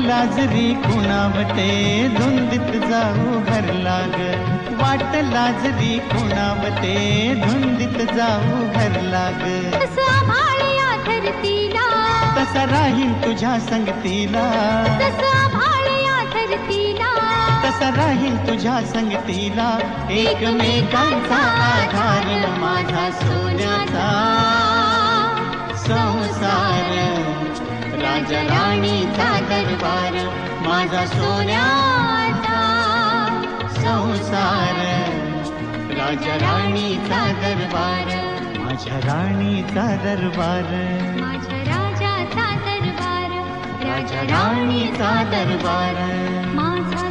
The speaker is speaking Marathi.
लाजरी कुणावते धुंदीत जाऊ घर लाग, वाट लाजरी कुणावते धुंदीत जाऊ घर लाग. सांभाळ या धरतीला, तसा राहीन तुझ्या संगतीला, सांभाळ या धरतीला, तसा राहीन तुझ्या संगतीला. एकमेकांचा आधार माझा सोन्याचा संसार, राजा राणीचा दरबार माझा सोन्याचा संसार, राजा राणीचा दरबार माझ्या राणीचा दरबार, माझ्या राजाचा दरबार, राजा राणीचा दरबार माझा